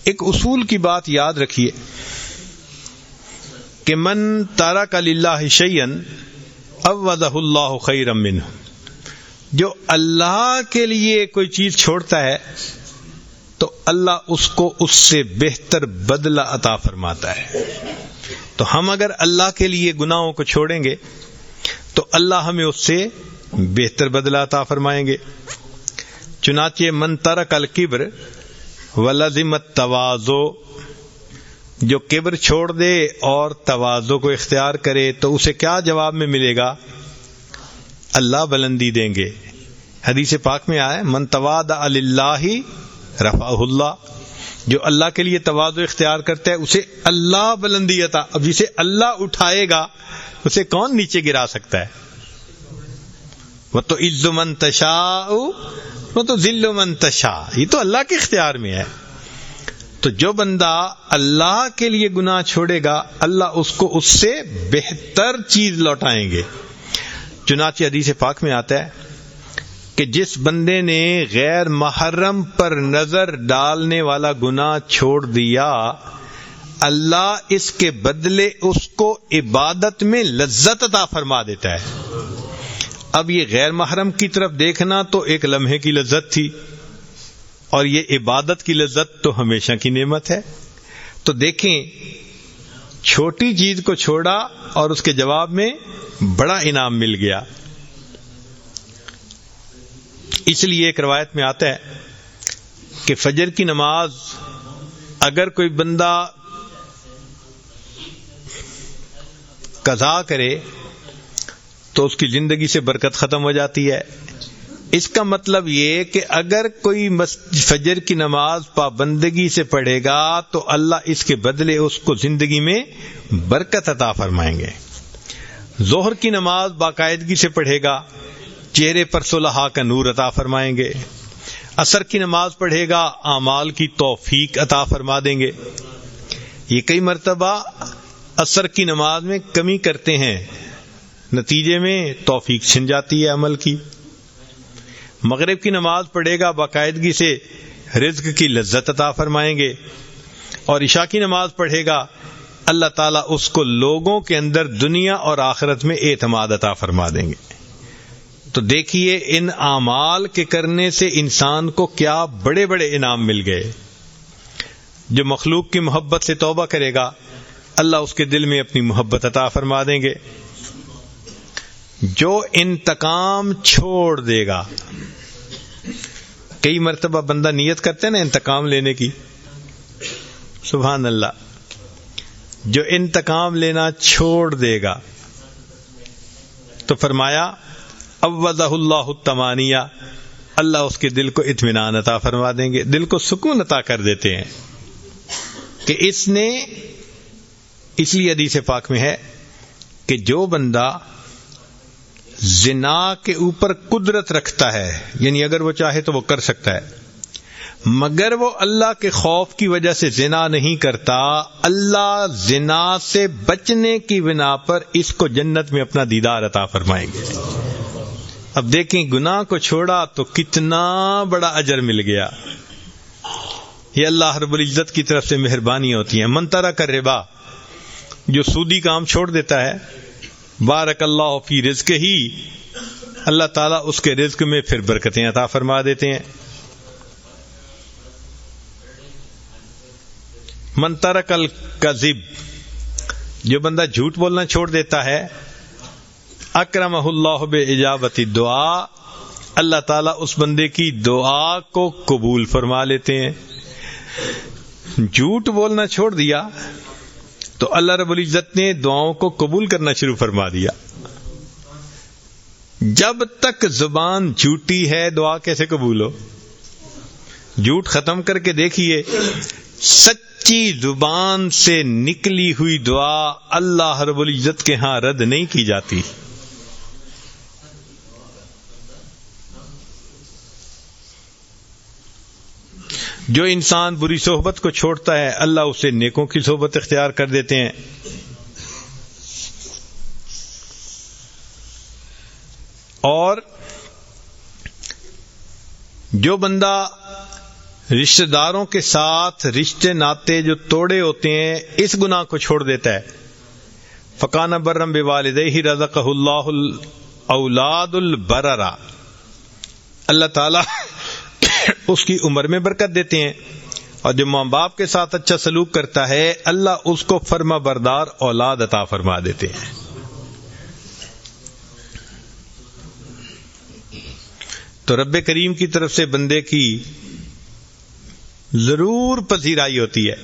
ایک اصول کی بات یاد رکھیے کہ من ترک للہ شیئا عوضہ اللہ خیرا منہ، جو اللہ کے لیے کوئی چیز چھوڑتا ہے تو اللہ اس کو اس سے بہتر بدلہ عطا فرماتا ہے. تو ہم اگر اللہ کے لیے گناہوں کو چھوڑیں گے تو اللہ ہمیں اس سے بہتر بدلہ عطا فرمائیں گے. چنانچہ من ترک الکبر ولزم التواضع، جو کبر چھوڑ دے اور تواضع کو اختیار کرے تو اسے کیا جواب میں ملے گا؟ اللہ بلندی دیں گے. حدیث پاک میں آیا من تواضع للہ رفعہ اللہ، جو اللہ کے لیے تواضع اختیار کرتا ہے اسے اللہ بلندی عطا. اب جسے اللہ اٹھائے گا اسے کون نیچے گرا سکتا ہے؟ وَتُعِزُّ مَن تَشَاءُ وَتُذِلُّ مَن تَشَاءُ، یہ تو اللہ کے اختیار میں ہے. تو جو بندہ اللہ کے لیے گناہ چھوڑے گا اللہ اس کو اس سے بہتر چیز لوٹائیں گے. چنانچہ حدیث پاک میں آتا ہے کہ جس بندے نے غیر محرم پر نظر ڈالنے والا گناہ چھوڑ دیا اللہ اس کے بدلے اس کو عبادت میں لذت عطا فرما دیتا ہے. اب یہ غیر محرم کی طرف دیکھنا تو ایک لمحے کی لذت تھی اور یہ عبادت کی لذت تو ہمیشہ کی نعمت ہے. تو دیکھیں چھوٹی چیز کو چھوڑا اور اس کے جواب میں بڑا انعام مل گیا. اس لیے ایک روایت میں آتا ہے کہ فجر کی نماز اگر کوئی بندہ قضا کرے تو اس کی زندگی سے برکت ختم ہو جاتی ہے. اس کا مطلب یہ کہ اگر کوئی فجر کی نماز پابندگی سے پڑھے گا تو اللہ اس کے بدلے اس کو زندگی میں برکت عطا فرمائیں گے. ظہر کی نماز باقاعدگی سے پڑھے گا چہرے پر صلحاء کا نور عطا فرمائیں گے. عصر کی نماز پڑھے گا اعمال کی توفیق عطا فرما دیں گے. یہ کئی مرتبہ عصر کی نماز میں کمی کرتے ہیں، نتیجے میں توفیق چھن جاتی ہے عمل کی. مغرب کی نماز پڑھے گا باقاعدگی سے رزق کی لذت عطا فرمائیں گے. اور عشاء کی نماز پڑھے گا اللہ تعالیٰ اس کو لوگوں کے اندر دنیا اور آخرت میں اعتماد عطا فرما دیں گے. تو دیکھیے ان اعمال کے کرنے سے انسان کو کیا بڑے بڑے انعام مل گئے. جو مخلوق کی محبت سے توبہ کرے گا اللہ اس کے دل میں اپنی محبت عطا فرما دیں گے. جو انتقام چھوڑ دے گا، کئی مرتبہ بندہ نیت کرتے ہیں نا انتقام لینے کی، سبحان اللہ، جو انتقام لینا چھوڑ دے گا تو فرمایا عوضہ اللہ الطمانیہ، اللہ اس کے دل کو اطمینان عطا فرما دیں گے، دل کو سکون عطا کر دیتے ہیں کہ اس نے. اس لیے حدیث پاک میں ہے کہ جو بندہ زنا کے اوپر قدرت رکھتا ہے، یعنی اگر وہ چاہے تو وہ کر سکتا ہے، مگر وہ اللہ کے خوف کی وجہ سے زنا نہیں کرتا، اللہ زنا سے بچنے کی بنا پر اس کو جنت میں اپنا دیدار عطا فرمائیں گے. اب دیکھیں گناہ کو چھوڑا تو کتنا بڑا اجر مل گیا. یہ اللہ رب العزت کی طرف سے مہربانی ہوتی ہیں. من ترک الربا، جو سودی کام چھوڑ دیتا ہے، بارک اللہ فی رزق ہی، اللہ تعالیٰ اس کے رزق میں پھر برکتیں عطا فرما دیتے ہیں. من ترک الکذب، جو بندہ جھوٹ بولنا چھوڑ دیتا ہے، اکرمہ اللہ باجابت الدعاء، اللہ تعالیٰ اس بندے کی دعا کو قبول فرما لیتے ہیں. جھوٹ بولنا چھوڑ دیا تو اللہ رب العزت نے دعاؤں کو قبول کرنا شروع فرما دیا. جب تک زبان جھوٹی ہے دعا کیسے قبول ہو؟ جھوٹ ختم کر کے دیکھیے، سچی زبان سے نکلی ہوئی دعا اللہ رب العزت کے ہاں رد نہیں کی جاتی. جو انسان بری صحبت کو چھوڑتا ہے اللہ اسے نیکوں کی صحبت اختیار کر دیتے ہیں. اور جو بندہ رشتہ داروں کے ساتھ رشتے ناتے جو توڑے ہوتے ہیں اس گناہ کو چھوڑ دیتا ہے. فَكَانَ بَرًّا بِوَالِدَيْهِ رَزَقَهُ اللَّهُ الْأَوْلَادُ الْبَرَرَ. اللہ تعالیٰ اس کی عمر میں برکت دیتے ہیں، اور جو ماں باپ کے ساتھ اچھا سلوک کرتا ہے اللہ اس کو فرما بردار اولاد عطا فرما دیتے ہیں. تو رب کریم کی طرف سے بندے کی ضرور پذیرائی ہوتی ہے.